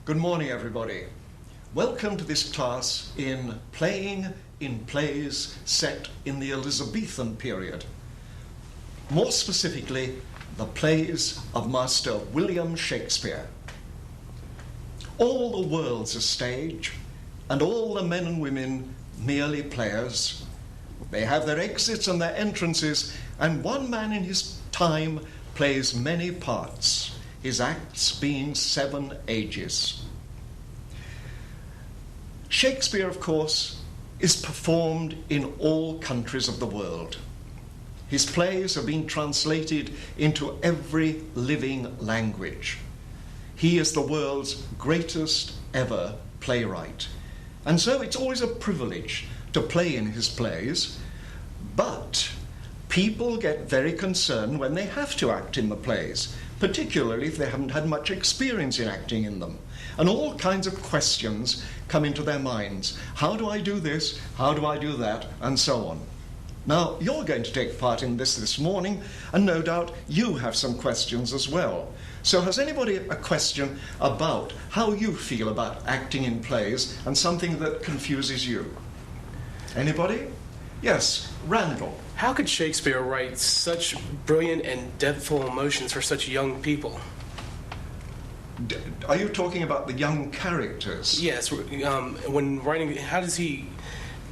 Good morning, everybody. Welcome to this class in playing in plays set in the Elizabethan period. More specifically, the plays of Master William Shakespeare. All the world's a stage, and all the men and women merely players. They have their exits and their entrances, and one man in his time plays many parts, his acts being 7 ages. Shakespeare, of course, is performed in all countries of the world. His plays have been translated into every living language. He is the world's greatest ever playwright. And so it's always a privilege to play in his plays, but people get very concerned when they have to act in the plays, particularly if they haven't had much experience in acting in them. And all kinds of questions come into their minds. How do I do this? How do I do that? And so on. Now, you're going to take part in this morning, and no doubt you have some questions as well. So has anybody a question about how you feel about acting in plays and something that confuses you? Anybody? Yes, Randall. How could Shakespeare write such brilliant and depthful emotions for such young people? Are you talking about the young characters? Yes. When writing, how does he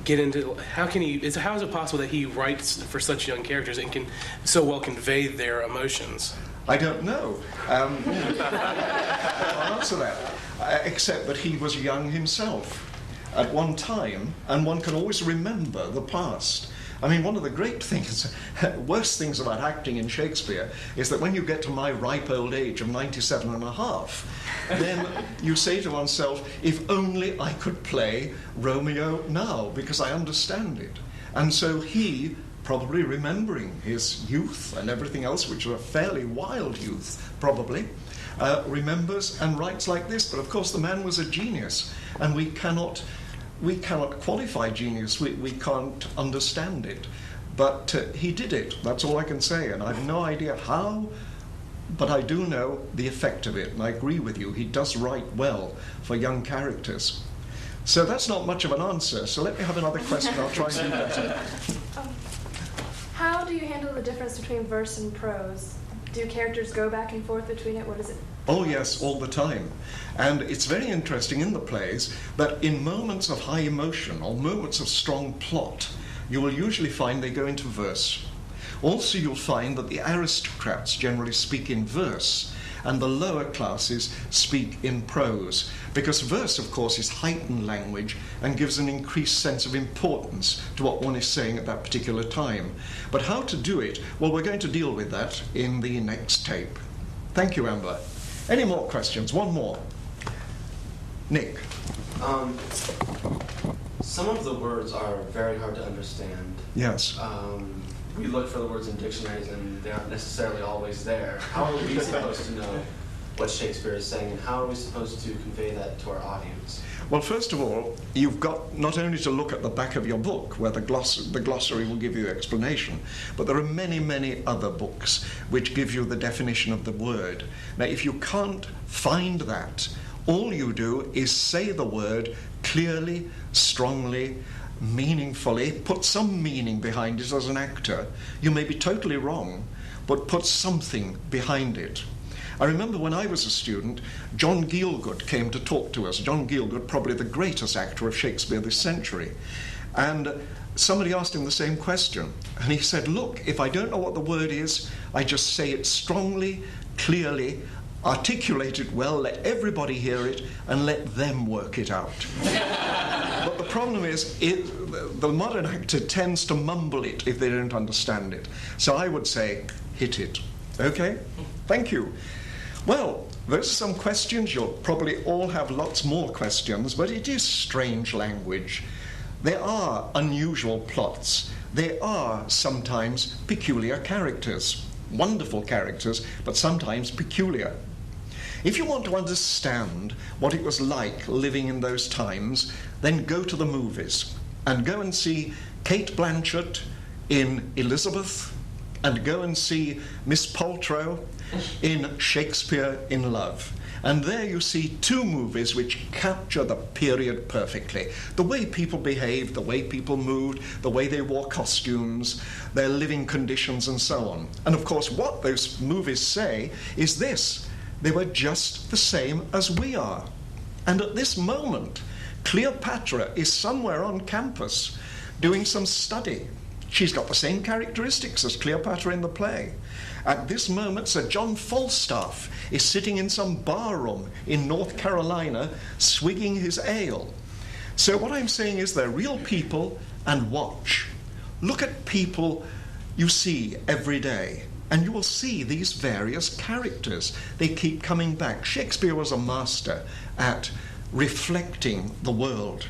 get into? How is it possible that he writes for such young characters and can so well convey their emotions? I don't know. I'll answer that. Except that he was young himself at one time, and one can always remember the past. I mean, one of the great things, worst things about acting in Shakespeare is that when you get to my ripe old age of 97 and a half, then you say to oneself, if only I could play Romeo now, because I understand it. And so he, probably remembering his youth and everything else, which was a fairly wild youth, probably, remembers and writes like this. But of course the man was a genius, and we cannot qualify genius, we can't understand it. But he did it, that's all I can say, and I have no idea how, but I do know the effect of it, and I agree with you, he does write well for young characters. So that's not much of an answer, so let me have another question, I'll try and do better. How do you handle the difference between verse and prose? Do characters go back and forth between it? What is it? Oh yes, all the time. And it's very interesting in the plays that in moments of high emotion or moments of strong plot, you will usually find they go into verse. Also you'll find that the aristocrats generally speak in verse and the lower classes speak in prose, because verse, of course, is heightened language and gives an increased sense of importance to what one is saying at that particular time. But how to do it? Well, we're going to deal with that in the next tape. Thank you, Amber. Any more questions? One more. Nick. Some of the words are very hard to understand. Yes. We look for the words in dictionaries and they aren't necessarily always there. How are we supposed to know what Shakespeare is saying, and how are we supposed to convey that to our audience? Well, first of all, you've got not only to look at the back of your book, where the glossary will give you the explanation, but there are many, many other books which give you the definition of the word. Now, if you can't find that, all you do is say the word clearly, strongly, meaningfully, put some meaning behind it as an actor. You may be totally wrong, but put something behind it. I remember when I was a student, John Gielgud came to talk to us. John Gielgud, probably the greatest actor of Shakespeare this century. And somebody asked him the same question. And he said, look, if I don't know what the word is, I just say it strongly, clearly, articulate it well, let everybody hear it, and let them work it out. But the problem is, the modern actor tends to mumble it if they don't understand it. So I would say, hit it. Okay? Thank you. Well, those are some questions. You'll probably all have lots more questions, but it is strange language. There are unusual plots. There are sometimes peculiar characters. Wonderful characters, but sometimes peculiar. If you want to understand what it was like living in those times, then go to the movies and go and see Kate Blanchett in Elizabeth and go and see Miss Paltrow in Shakespeare in Love. And there you see two movies which capture the period perfectly. The way people behaved, the way people moved, the way they wore costumes, their living conditions and so on. And of course what those movies say is this: they were just the same as we are. And at this moment, Cleopatra is somewhere on campus doing some study. She's got the same characteristics as Cleopatra in the play. At this moment, Sir John Falstaff is sitting in some bar room in North Carolina, swigging his ale. So what I'm saying is they're real people, and watch. Look at people you see every day, and you will see these various characters. They keep coming back. Shakespeare was a master at reflecting the world.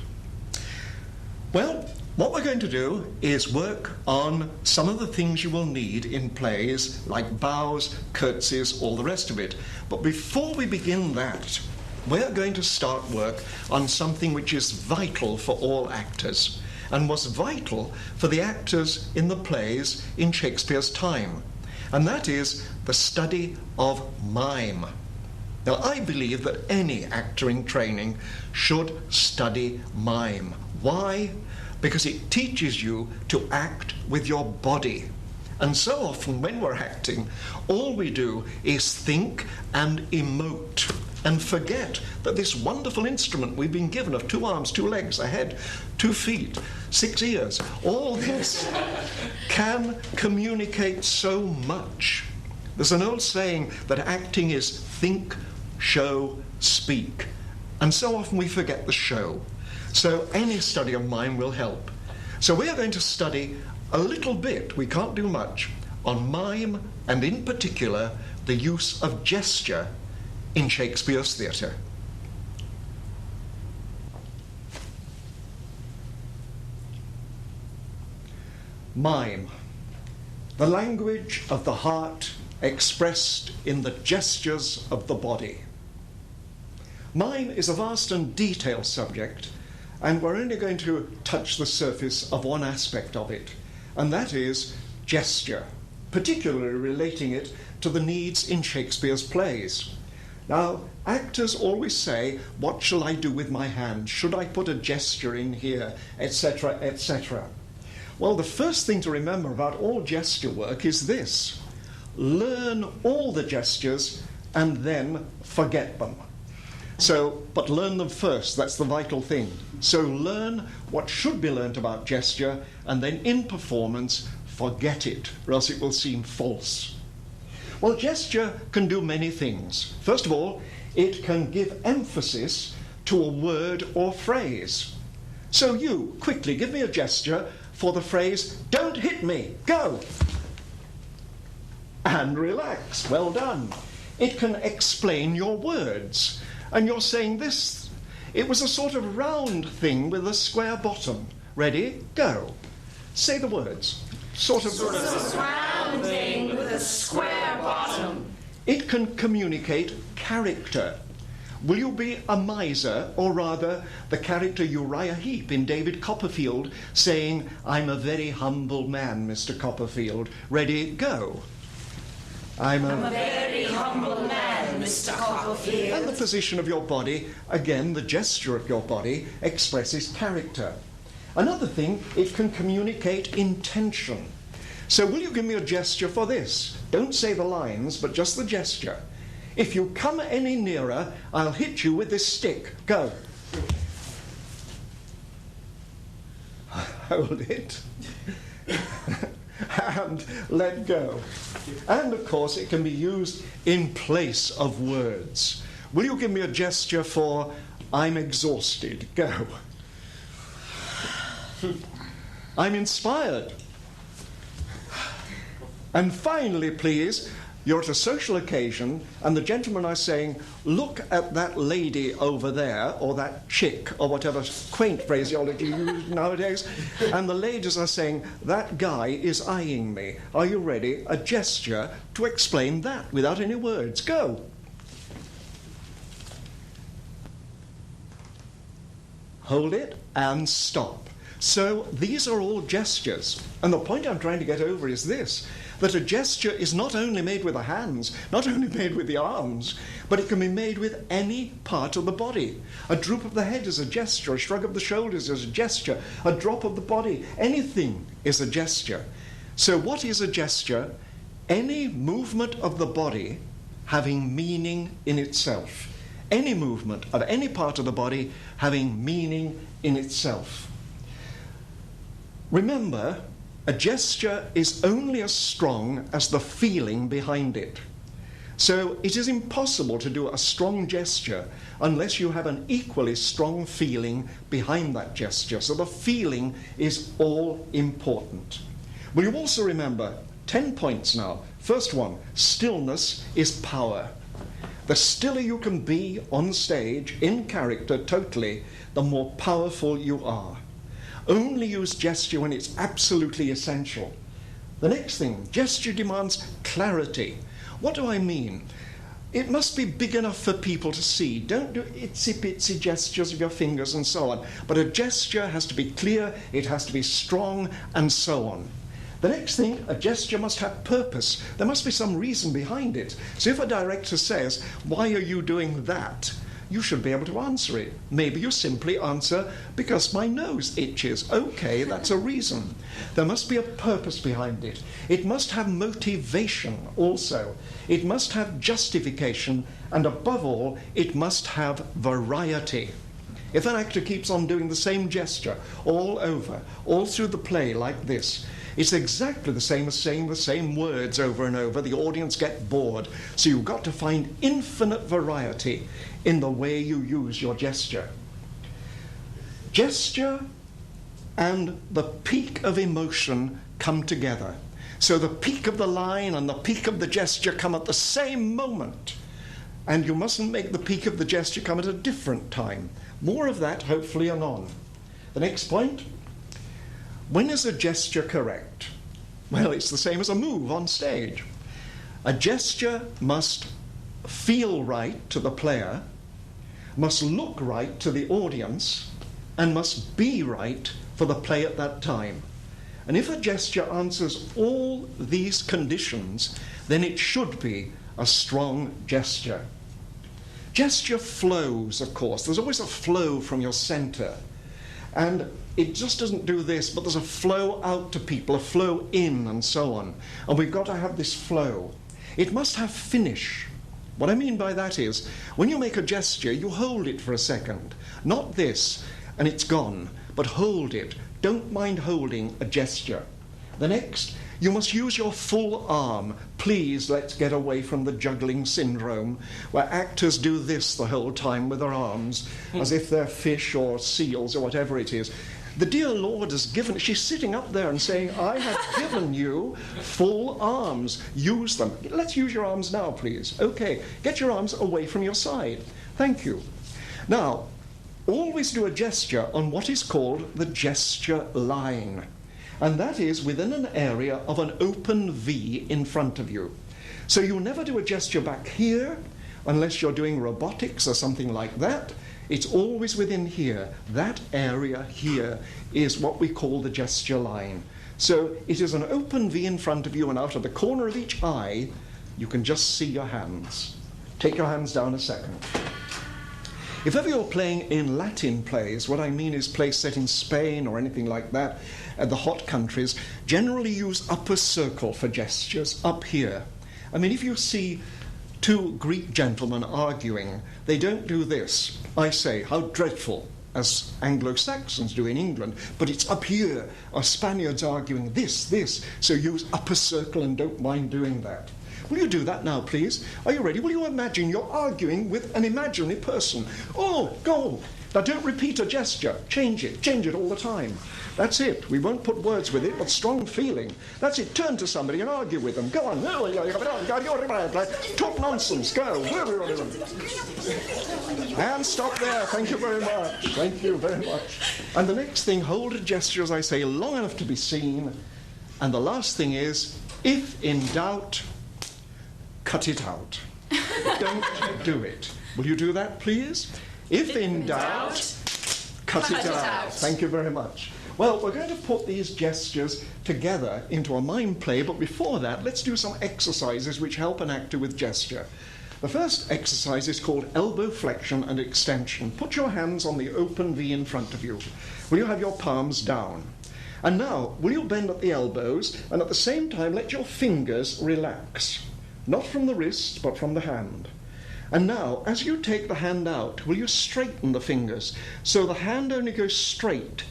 Well, what we're going to do is work on some of the things you will need in plays, like bows, curtsies, all the rest of it. But before we begin that, we're going to start work on something which is vital for all actors, and was vital for the actors in the plays in Shakespeare's time. And that is the study of mime. Now, I believe that any actor in training should study mime. Why? Because it teaches you to act with your body. And so often when we're acting, all we do is think and emote and forget that this wonderful instrument we've been given of 2 arms, 2 legs, a head, 2 feet, 6 ears, all this can communicate so much. There's an old saying that acting is think, show, speak. And so often we forget the show. So any study of mime will help. So we are going to study a little bit, we can't do much, on mime, and in particular the use of gesture in Shakespeare's theatre. Mime, the language of the heart expressed in the gestures of the body. Mime is a vast and detailed subject, and we're only going to touch the surface of one aspect of it, and that is gesture, particularly relating it to the needs in Shakespeare's plays. Now, actors always say, what shall I do with my hand? Should I put a gesture in here, etc., etc.? Well, the first thing to remember about all gesture work is this: learn all the gestures and then forget them. But learn them first, that's the vital thing. So learn what should be learnt about gesture, and then in performance, forget it, or else it will seem false. Well, gesture can do many things. First of all, it can give emphasis to a word or phrase. So you, quickly, give me a gesture for the phrase, "Don't hit me, go!" And relax, well done. It can explain your words. And you're saying this, it was a sort of round thing with a square bottom. Ready? Go. Say the words. Sort of surrounding with a square bottom. It can communicate character. Will you be a miser, or rather the character Uriah Heep in David Copperfield saying, "I'm a very humble man, Mr. Copperfield." Ready? Go. I'm a very humble man, Mr. Copperfield. And the position of your body, again, the gesture of your body, expresses character. Another thing, it can communicate intention. So will you give me a gesture for this? Don't say the lines, but just the gesture. If you come any nearer, I'll hit you with this stick. Go. Hold it. And let go. And of course it can be used in place of words. Will you give me a gesture for "I'm exhausted"? Go. "I'm inspired." And finally, please, you're at a social occasion and the gentlemen are saying, "Look at that lady over there," or that chick, or whatever quaint phraseology you use nowadays. And the ladies are saying, "That guy is eyeing me." Are you ready? A gesture to explain that without any words. Go. Hold it and stop. So these are all gestures. And the point I'm trying to get over is this, that a gesture is not only made with the hands, not only made with the arms, but it can be made with any part of the body. A droop of the head is a gesture, a shrug of the shoulders is a gesture, a drop of the body, anything is a gesture. So what is a gesture? Any movement of the body having meaning in itself. Any movement of any part of the body having meaning in itself. Remember, a gesture is only as strong as the feeling behind it. So it is impossible to do a strong gesture unless you have an equally strong feeling behind that gesture. So the feeling is all important. Will you also remember 10 points now? First one, stillness is power. The stiller you can be on stage, in character, totally, the more powerful you are. Only use gesture when it's absolutely essential. The next thing, gesture demands clarity. What do I mean? It must be big enough for people to see. Don't do itsy-bitsy gestures of your fingers and so on. But a gesture has to be clear, it has to be strong, and so on. The next thing, a gesture must have purpose. There must be some reason behind it. So if a director says, "Why are you doing that?" you should be able to answer it. Maybe you simply answer, "Because my nose itches." Okay, that's a reason. There must be a purpose behind it. It must have motivation also. It must have justification. And above all, it must have variety. If an actor keeps on doing the same gesture all over, all through the play like this, it's exactly the same as saying the same words over and over. The audience get bored. So you've got to find infinite variety in the way you use your gesture. Gesture and the peak of emotion come together. So the peak of the line and the peak of the gesture come at the same moment. And you mustn't make the peak of the gesture come at a different time. More of that, hopefully, anon. The next point. When is a gesture correct? Well, it's the same as a move on stage. A gesture must feel right to the player, must look right to the audience, and must be right for the play at that time. And if a gesture answers all these conditions, then it should be a strong gesture. Gesture flows, of course. There's always a flow from your center. And it just doesn't do this, but there's a flow out to people, a flow in, and so on. And we've got to have this flow. It must have finish. What I mean by that is, when you make a gesture, you hold it for a second. Not this, and it's gone, but hold it. Don't mind holding a gesture. The next, you must use your full arm. Please, let's get away from the juggling syndrome, where actors do this the whole time with their arms, as if they're fish or seals or whatever it is. The dear Lord has given, she's sitting up there and saying, "I have given you full arms. Use them." Let's use your arms now, please. Okay, get your arms away from your side. Thank you. Now, always do a gesture on what is called the gesture line. And that is within an area of an open V in front of you. So you never do a gesture back here, unless you're doing robotics or something like that. It's always within here. That area here is what we call the gesture line. So it is an open V in front of you, and out of the corner of each eye, you can just see your hands. Take your hands down a second. If ever you're playing in Latin plays, what I mean is plays set in Spain or anything like that, the hot countries, generally use upper circle for gestures, up here. I mean, if you see two Greek gentlemen arguing, they don't do this. I say, "How dreadful," as Anglo-Saxons do in England, but it's up here. Or Spaniards arguing this. So use upper circle and don't mind doing that. Will you do that now, please? Are you ready? Will you imagine you're arguing with an imaginary person? Oh, go. Now don't repeat a gesture. Change it all the time. That's it. We won't put words with it, but strong feeling. That's it. Turn to somebody and argue with them. Go on. Talk nonsense. Go. And stop there. Thank you very much. Thank you very much. And the next thing, hold a gesture, as I say, long enough to be seen. And the last thing is, if in doubt, cut it out. Don't do it. Will you do that, please? If in doubt, cut it out. Thank you very much. Well, we're going to put these gestures together into a mime play, but before that, let's do some exercises which help an actor with gesture. The first exercise is called elbow flexion and extension. Put your hands on the open V in front of you. Will you have your palms down? And now, will you bend at the elbows and at the same time let your fingers relax? Not from the wrist, but from the hand. And now, as you take the hand out, will you straighten the fingers so the hand only goes straight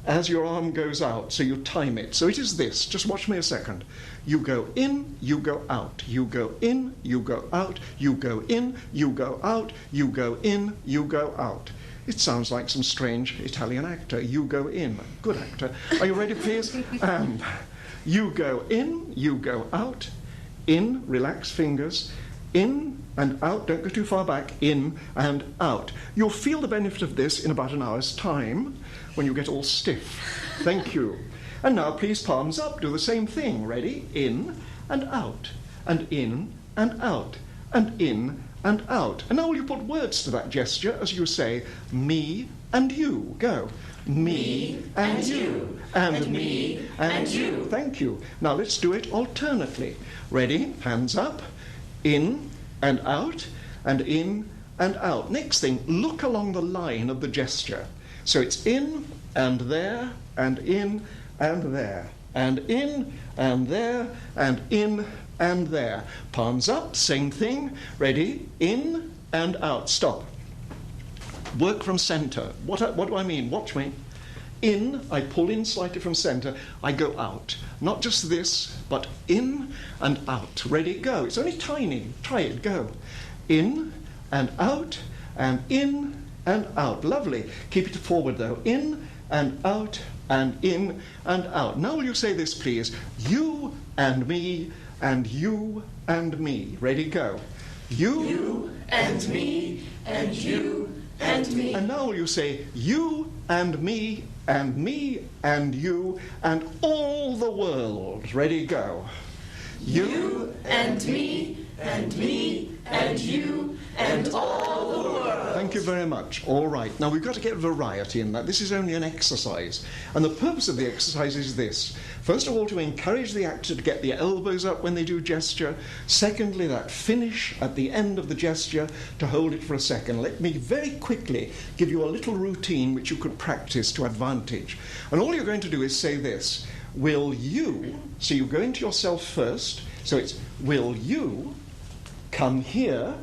as your arm goes out, so you time it. So it is this. Just watch me a second. You go in, you go out. You go in, you go out. You go in, you go out. You go in, you go out. It sounds like some strange Italian actor. You go in. Good actor. Are you ready, please? And you go in, you go out. In, relax fingers. In and out, don't go too far back. In and out. You'll feel the benefit of this in about an hour's time when you get all stiff. Thank you. And now, please, palms up. Do the same thing. Ready? In and out. And in and out. And in and out. And now will you put words to that gesture as you say, me and you. Go. Me and you. And me and you. Thank you. Now let's do it alternately. Ready? Hands up. In and out. And in and out. Next thing, look along the line of the gesture. So it's in and there and in and there. And in and there and in and there. Palms up, same thing. Ready? In and out. Stop. Work from center. What do I mean? Watch me. In, I pull in slightly from center. I go out. Not just this, but in and out. Ready? Go. It's only tiny. Try it. Go. In and out and in and out. Lovely. Keep it forward, though. In and out and in and out. Now will you say this, please? You and me and you and me. Ready? Go. You and me and you and me. And now will you say you and me and you and all the world. Ready? Go. You and me and me and you and all the world. Thank you very much. All right. Now, we've got to get variety in that. This is only an exercise. And the purpose of the exercise is this. First of all, to encourage the actor to get the elbows up when they do gesture. Secondly, that finish at the end of the gesture, to hold it for a second. Let me very quickly give you a little routine which you could practice to advantage. And all you're going to do is say this. Will you, so you go into yourself first. So it's, will you come here?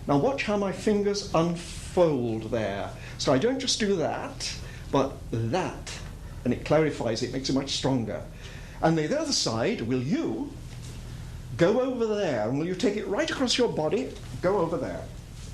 Now watch how my fingers unfold there. So I don't just do that, but that. And it clarifies it, makes it much stronger. And the other side, will you go over there? And will you take it right across your body? Go over there.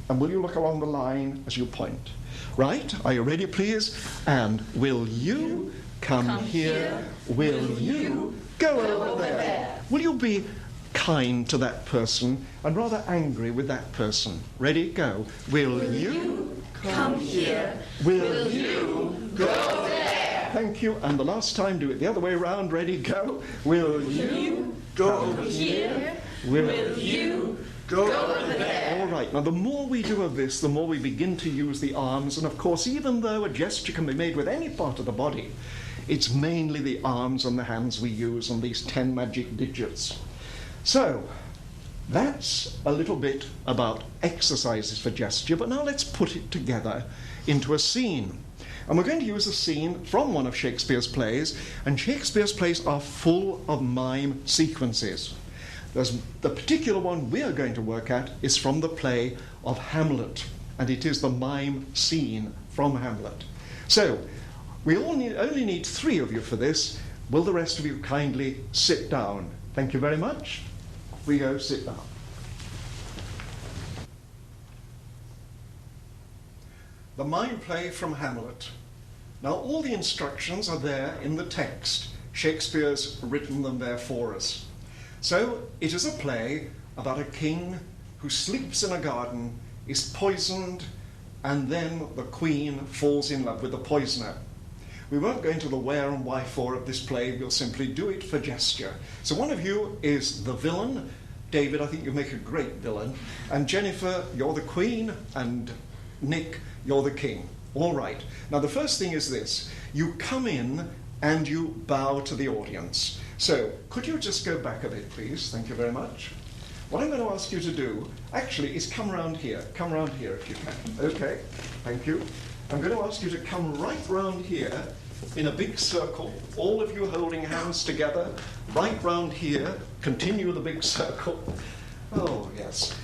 And will you look along the line as you point? Right? Are you ready, please? And will you come here? Will you go over there? Will you be kind to that person and rather angry with that person? Ready? Go. Will you come here? Will you go there? Thank you. And the last time, do it the other way around. Ready? Go. Will you go here? Will you go over there? All right. Now, the more we do of this, the more we begin to use the arms. And, of course, even though a gesture can be made with any part of the body, it's mainly the arms and the hands we use on these 10 magic digits. So, that's a little bit about exercises for gesture, but now let's put it together into a scene. And we're going to use a scene from one of Shakespeare's plays, and Shakespeare's plays are full of mime sequences. The particular one we are going to work at is from the play of Hamlet, and it is the mime scene from Hamlet. So, we only need 3 of you for this. Will the rest of you kindly sit down? Thank you very much. We go sit down. The mime play from Hamlet. Now, all the instructions are there in the text. Shakespeare's written them there for us. So, it is a play about a king who sleeps in a garden, is poisoned, and then the queen falls in love with the poisoner. We won't go into the where and why for of this play. We'll simply do it for gesture. So one of you is the villain. David, I think you make a great villain. And Jennifer, you're the queen. And Nick, you're the king. All right. Now, the first thing is this. You come in and you bow to the audience. So, could you just go back a bit, please? Thank you very much. What I'm going to ask you to do, actually, is come round here. Come round here if you can. Okay, thank you. I'm going to ask you to come right round here in a big circle, all of you holding hands together, right round here, continue the big circle. Oh, yes.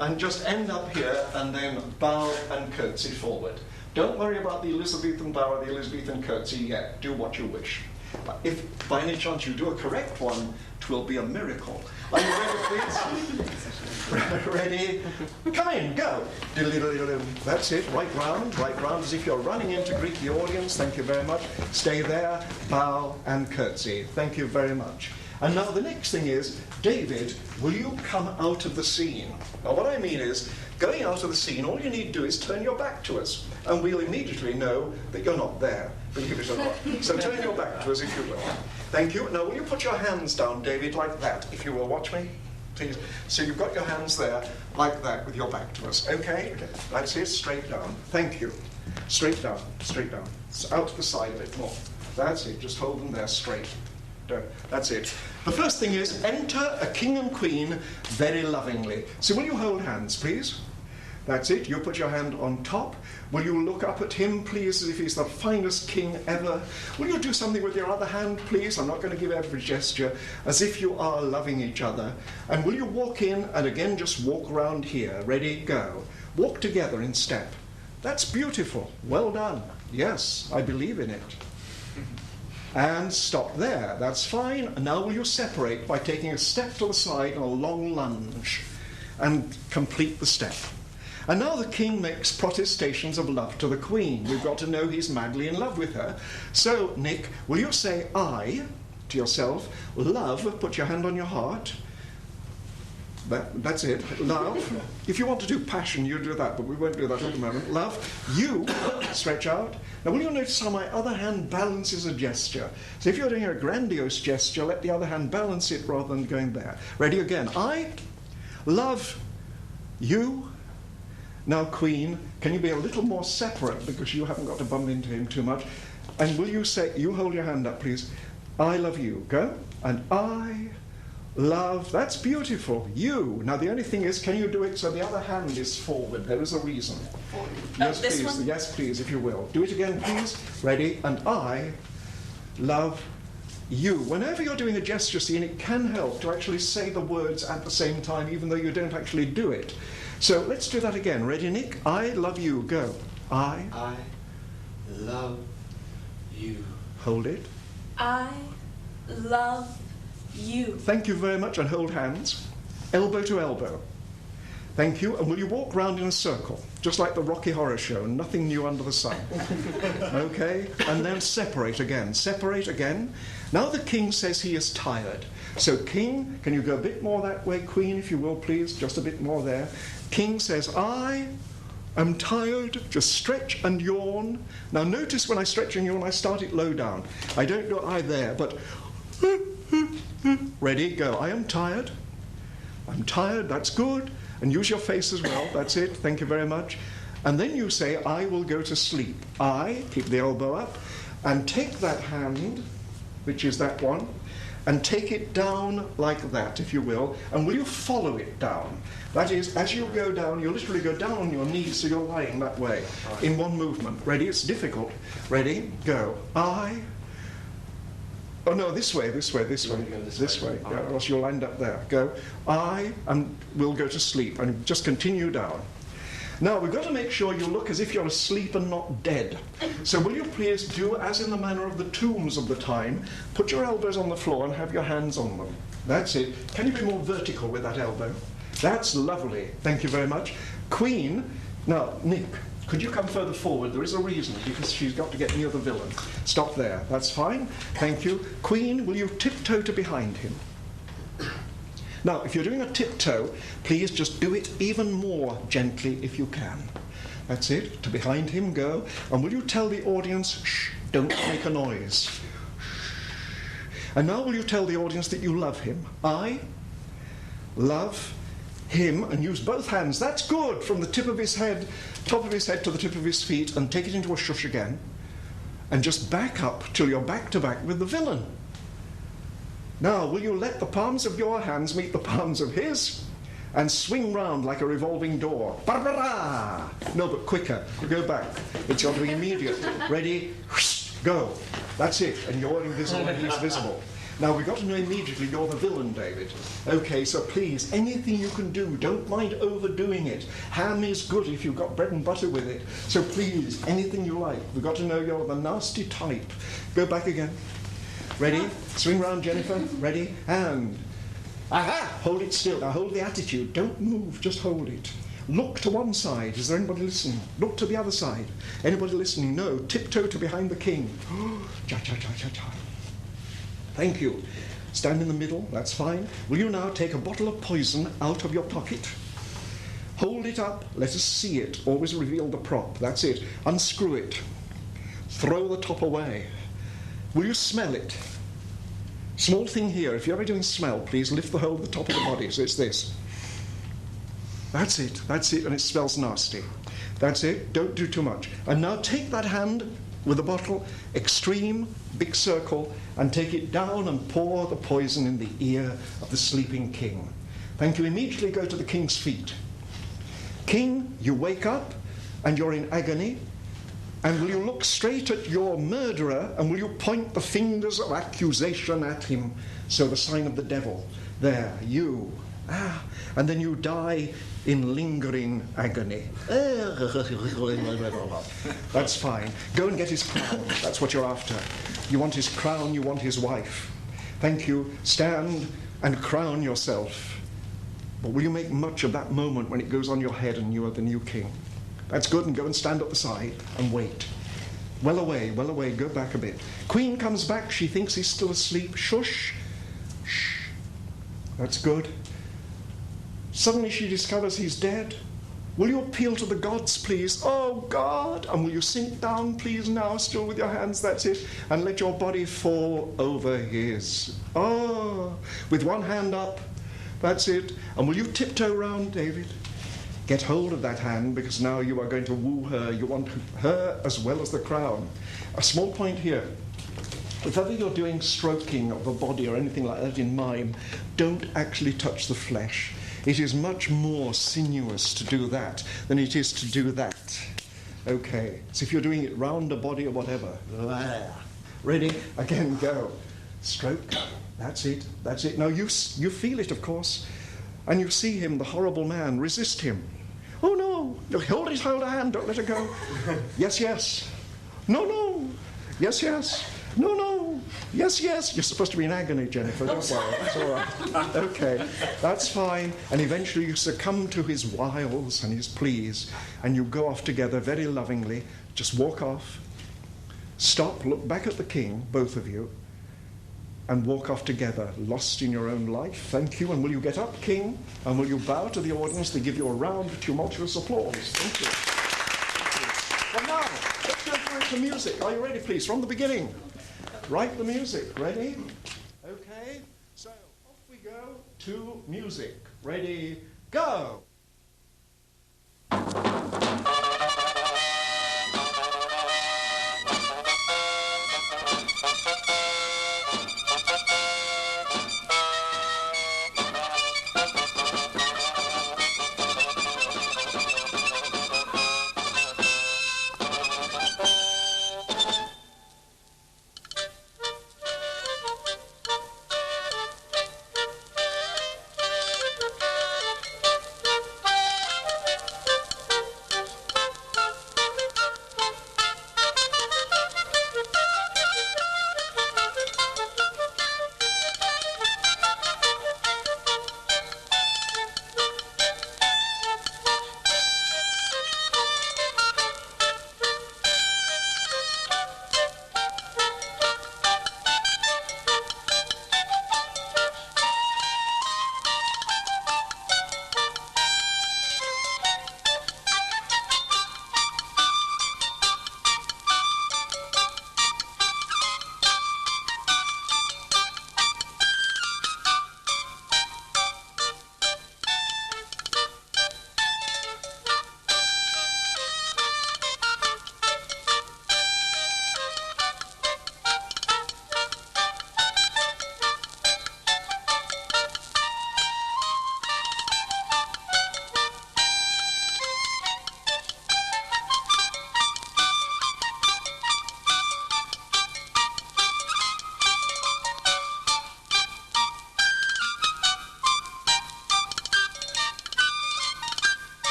And just end up here and then bow and curtsy forward. Don't worry about the Elizabethan bow or the Elizabethan curtsy yet. Do what you wish. But if by any chance you do a correct one, it will be a miracle. Are you ready, please? Ready? Come in, go. That's it, right round as if you're running in to greet the audience. Thank you very much. Stay there, bow and curtsy. Thank you very much. And now the next thing is, David, will you come out of the scene? Now what I mean is, going out of the scene, all you need to do is turn your back to us, and we'll immediately know that you're not there, believe it or not. So turn your back to us if you will. Thank you. Now will you put your hands down, David, like that, if you will. Watch me, please. So you've got your hands there, like that, with your back to us. Okay? That's it, straight down. Thank you. Straight down, straight down. So out to the side a bit more. That's it, just hold them there straight. That's it. The first thing is, enter a king and queen very lovingly. So will you hold hands, please? That's it. You put your hand on top. Will you look up at him, please, as if he's the finest king ever? Will you do something with your other hand, please? I'm not going to give every gesture, as if you are loving each other. And will you walk in and again just walk around here? Ready, go. Walk together in step. That's beautiful. Well done. Yes, I believe in it. And stop there. That's fine. And now will you separate by taking a step to the side and a long lunge and complete the step. And now the king makes protestations of love to the queen. We've got to know he's madly in love with her. So, Nick, will you say I to yourself, love, put your hand on your heart. That's it. Love. If you want to do passion, you do that, but we won't do that at the moment. Love. You. Stretch out. Now, will you notice how my other hand balances a gesture? So if you're doing a grandiose gesture, let the other hand balance it rather than going there. Ready again. I love you. Now, Queen, can you be a little more separate because you haven't got to bump into him too much? And will you say, you hold your hand up, please. I love you. Go. And I love, that's beautiful. You. Now the only thing is, can you do it so the other hand is forward? There is a reason. Yes, please. One? Yes, please, if you will. Do it again, please. Ready? And I love you. Whenever you're doing a gesture scene, it can help to actually say the words at the same time, even though you don't actually do it. So let's do that again. Ready, Nick? I love you. Go. I love you. Hold it. I love you. Thank you very much, and hold hands. Elbow to elbow. Thank you, and will you walk round in a circle, just like the Rocky Horror Show, nothing new under the sun. Okay, and then separate again. Separate again. Now the king says he is tired. So king, can you go a bit more that way? Queen, if you will, please, just a bit more there. King says, I am tired. Just stretch and yawn. Now notice when I stretch and yawn, I start it low down. I don't go I there, but ready, go. I am tired. I'm tired, that's good. And use your face as well, that's it, thank you very much. And then you say, I will go to sleep. I, keep the elbow up, and take that hand, which is that one, and take it down like that, if you will, and will you follow it down? That is, as you go down, you literally go down on your knees, so you're lying that way, in one movement. Ready? It's difficult. Ready? Go. I... Oh, no, this way. This way. Yeah, or else you'll end up there. Go. I will go to sleep, and just continue down. Now, we've got to make sure you look as if you're asleep and not dead. So will you please do as in the manner of the tombs of the time, put your elbows on the floor and have your hands on them. That's it. Can you be more vertical with that elbow? That's lovely. Thank you very much. Queen. Now, Nick, could you come further forward? There is a reason, because she's got to get near the villain. Stop there. That's fine. Thank you. Queen, will you tiptoe to behind him? Now, if you're doing a tiptoe, please just do it even more gently if you can. That's it. To behind him, go. And will you tell the audience, shh, don't make a noise. And now will you tell the audience that you love him? I love him and use both hands. That's good. From the tip of his head, top of his head to the tip of his feet, and take it into a shush again. And just back up till you're back to back with the villain. Now, will you let the palms of your hands meet the palms of his and swing round like a revolving door? Barbara! No, but quicker. Go back. It's got to be immediate. Ready? Go. That's it. And you're invisible and he's visible. Now, we've got to know immediately you're the villain, David. Okay, so please, anything you can do, don't mind overdoing it. Ham is good if you've got bread and butter with it. So please, anything you like. We've got to know you're the nasty type. Go back again. Ready? Swing round, Jennifer. Ready? And... aha! Hold it still. Now hold the attitude. Don't move, just hold it. Look to one side. Is there anybody listening? Look to the other side. Anybody listening? No. Tiptoe to behind the king. Cha-cha-cha-cha-cha. Thank you. Stand in the middle, that's fine. Will you now take a bottle of poison out of your pocket? Hold it up, let us see it. Always reveal the prop, that's it. Unscrew it. Throw the top away. Will you smell it? Small thing here, if you're ever doing smell, please lift the whole of the top of the body. So it's this. That's it, and it smells nasty. That's it, don't do too much. And now take that hand with a bottle, extreme, big circle, and take it down and pour the poison in the ear of the sleeping king. Thank you. Immediately go to the king's feet. King, you wake up, and you're in agony, and will you look straight at your murderer, and will you point the fingers of accusation at him? So the sign of the devil. There, you. And then you die in lingering agony. That's fine. Go and get his crown. That's what you're after. You want his crown, you want his wife. Thank you. Stand and crown yourself. But will you make much of that moment when it goes on your head and you are the new king? That's good, and go and stand at the side and wait. Well away, go back a bit. Queen comes back, she thinks he's still asleep. Shush. Shh. That's good. Suddenly she discovers he's dead. Will you appeal to the gods, please? Oh, God! And will you sink down, please, now, still with your hands, that's it, and let your body fall over his. Oh, with one hand up, that's it. And will you tiptoe round, David? Get hold of that hand, because now you are going to woo her. You want her as well as the crown. A small point here. If ever you're doing stroking of a body or anything like that in mime, don't actually touch the flesh. It is much more sinuous to do that than it is to do that. Okay, so if you're doing it round a body or whatever. Ready? Again, go. Stroke. That's it. Now you feel it, of course. And you see him, the horrible man. Resist him. Oh, no. Hold her hand. Don't let her go. Yes. No. Yes. No. Yes. You're supposed to be in agony, Jennifer. Don't worry. It's all right. Okay, that's fine. And eventually you succumb to his wiles and his pleas, and you go off together very lovingly. Just walk off. Stop, look back at the king, both of you, and walk off together, lost in your own life. Thank you. And will you get up, king? And will you bow to the audience? They give you a round of tumultuous applause. Thank you. And now, let's go through to music. Are you ready, please? From the beginning. Write the music. Ready? Okay. So, off we go to music. Ready? Go!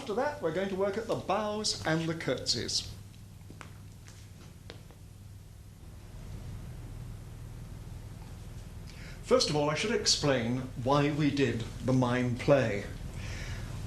after that, we're going to work at the bows and the curtsies. First of all, I should explain why we did the mime play.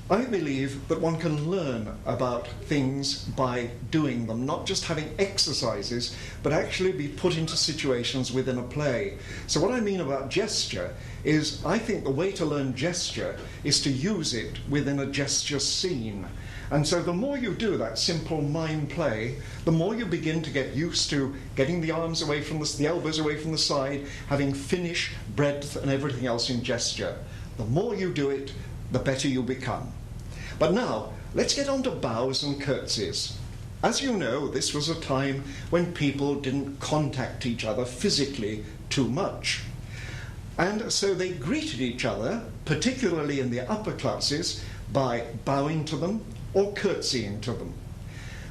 I believe that one can learn about things by doing them, not just having exercises, but actually be put into situations within a play. So what I mean about gesture is I think the way to learn gesture is to use it within a gesture scene. And so the more you do that simple mime play, the more you begin to get used to getting the arms away from the elbows away from the side, having finish, breadth, and everything else in gesture. The more you do it, the better you become. But now, let's get on to bows and curtsies. As you know, this was a time when people didn't contact each other physically too much. And so they greeted each other, particularly in the upper classes, by bowing to them or curtsying to them.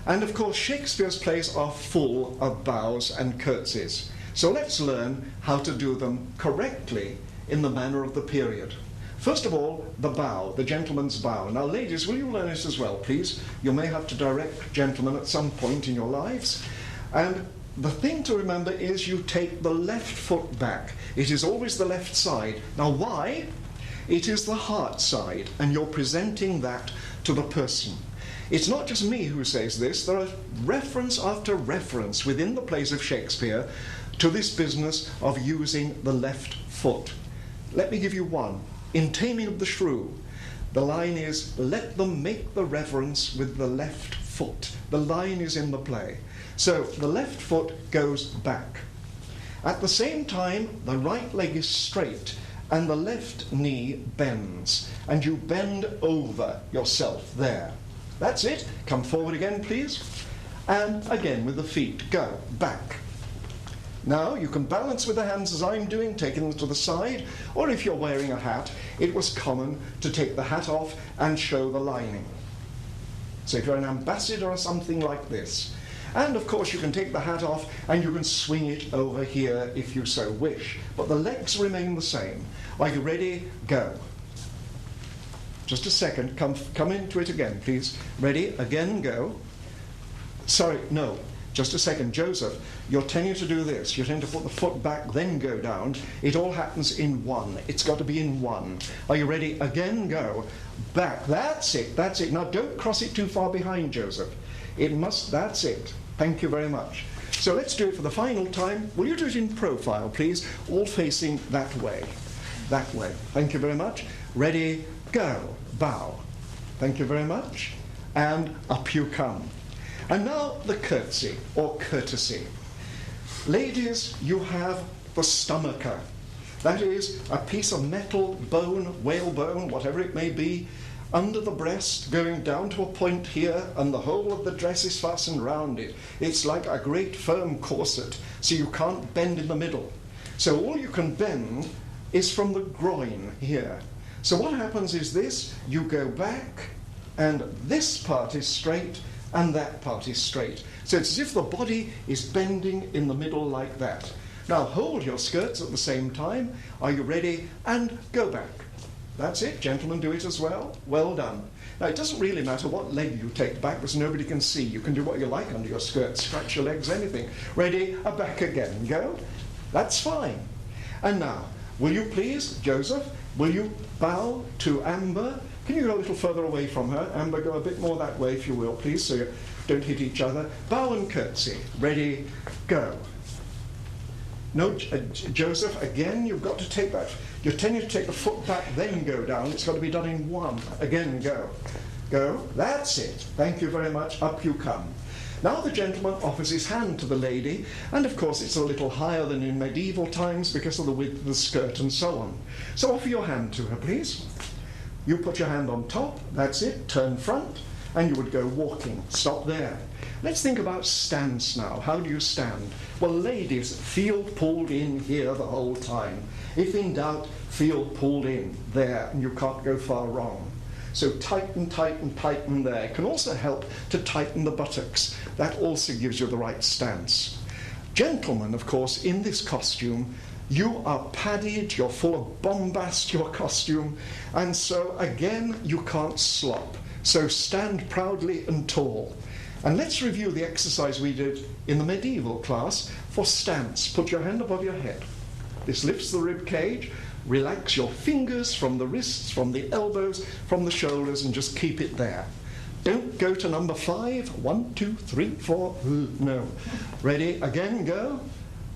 And of course, Shakespeare's plays are full of bows and curtsies. So let's learn how to do them correctly in the manner of the period. First of all, the bow, the gentleman's bow. Now, ladies, will you learn this as well, please? You may have to direct gentlemen at some point in your lives. And the thing to remember is you take the left foot back. It is always the left side. Now, why? It is the heart side, and you're presenting that to the person. It's not just me who says this. There are reference after reference within the plays of Shakespeare to this business of using the left foot. Let me give you one. In Taming of the Shrew, the line is, let them make the reverence with the left foot. The line is in the play. So the left foot goes back. At the same time, the right leg is straight and the left knee bends. And you bend over yourself there. That's it. Come forward again, please. And again with the feet. Go back. Now, you can balance with the hands as I'm doing, taking them to the side, or if you're wearing a hat, it was common to take the hat off and show the lining. So if you're an ambassador or something like this. And of course, you can take the hat off and you can swing it over here if you so wish. But the legs remain the same. Are you ready? Go. Just a second. Come into it again, please. Ready? Again, go. Sorry, no. Just a second, Joseph, you're tending to do this. You're tending to put the foot back, then go down. It all happens in one. It's got to be in one. Are you ready? Again, go. Back. That's it. That's it. Now, don't cross it too far behind, Joseph. It must. That's it. Thank you very much. So let's do it for the final time. Will you do it in profile, please? All facing that way. That way. Thank you very much. Ready? Go. Bow. Thank you very much. And up you come. And now the curtsy, or courtesy. Ladies, you have the stomacher. That is a piece of metal, bone, whalebone, whatever it may be, under the breast, going down to a point here, and the whole of the dress is fastened round it. It's like a great firm corset, so you can't bend in the middle. So all you can bend is from the groin here. So what happens is this, you go back, and this part is straight, and that part is straight. So it's as if the body is bending in the middle like that. Now hold your skirts at the same time. Are you ready? And go back. That's it. Gentlemen, do it as well. Well done. Now it doesn't really matter what leg you take back because nobody can see. You can do what you like under your skirts, scratch your legs, anything. Ready? Back again. Go. That's fine. And now, will you please, Joseph, will you bow to Amber? Can you go a little further away from her? Amber, go a bit more that way, if you will, please, so you don't hit each other. Bow and curtsy. Ready, go. No, Joseph, again, you've got to take that. You're tending to take the foot back, then go down. It's got to be done in one. Again, go. Go. That's it. Thank you very much. Up you come. Now the gentleman offers his hand to the lady, and of course it's a little higher than in medieval times because of the width of the skirt and so on. So offer your hand to her, please. You put your hand on top, that's it, turn front, and you would go walking. Stop there. Let's think about stance now. How do you stand? Well, ladies, feel pulled in here the whole time. If in doubt, feel pulled in there, and you can't go far wrong. So tighten, tighten, tighten there. It can also help to tighten the buttocks. That also gives you the right stance. Gentlemen, of course, in this costume, you are padded, you're full of bombast, your costume, and so again, you can't slop. So stand proudly and tall. And let's review the exercise we did in the medieval class for stance. Put your hand above your head. This lifts the rib cage. Relax your fingers from the wrists, from the elbows, from the shoulders, and just keep it there. Don't go to number 5. 1, 2, 3, 4. No. Ready? Again, go.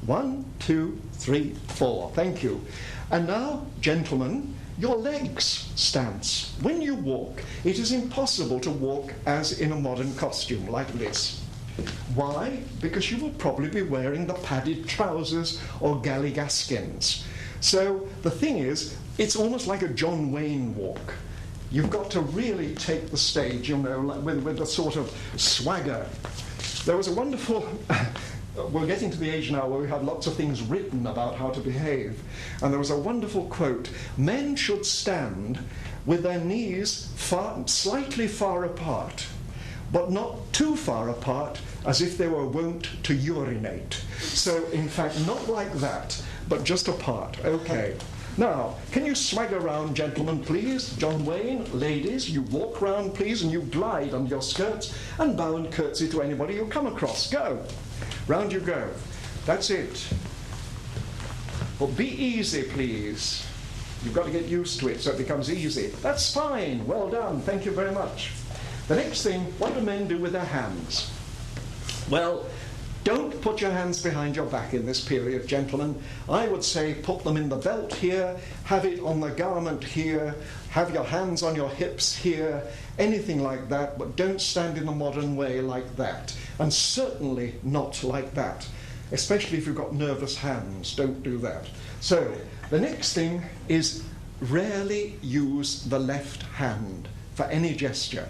1, 2, 3, 4. Thank you. And now, gentlemen, your legs stance. When you walk, it is impossible to walk as in a modern costume like this. Why? Because you will probably be wearing the padded trousers or galligaskins. So the thing is, it's almost like a John Wayne walk. You've got to really take the stage, you know, with a sort of swagger. There was a wonderful... We're getting to the age now where we have lots of things written about how to behave. And there was a wonderful quote: men should stand with their knees slightly far apart, but not too far apart as if they were wont to urinate. So, in fact, not like that, but just apart. Okay. Now, can you swagger round, gentlemen, please? John Wayne, ladies, you walk round, please, and you glide under your skirts and bow and curtsy to anybody you come across. Go. Round you go. That's it. But be easy, please. You've got to get used to it so it becomes easy. That's fine. Well done. Thank you very much. The next thing, what do men do with their hands? Well, don't put your hands behind your back in this period, gentlemen. I would say put them in the belt here, have it on the garment here, have your hands on your hips here, anything like that, but don't stand in the modern way like that. And certainly not like that, especially if you've got nervous hands. Don't do that. So the next thing is rarely use the left hand for any gesture.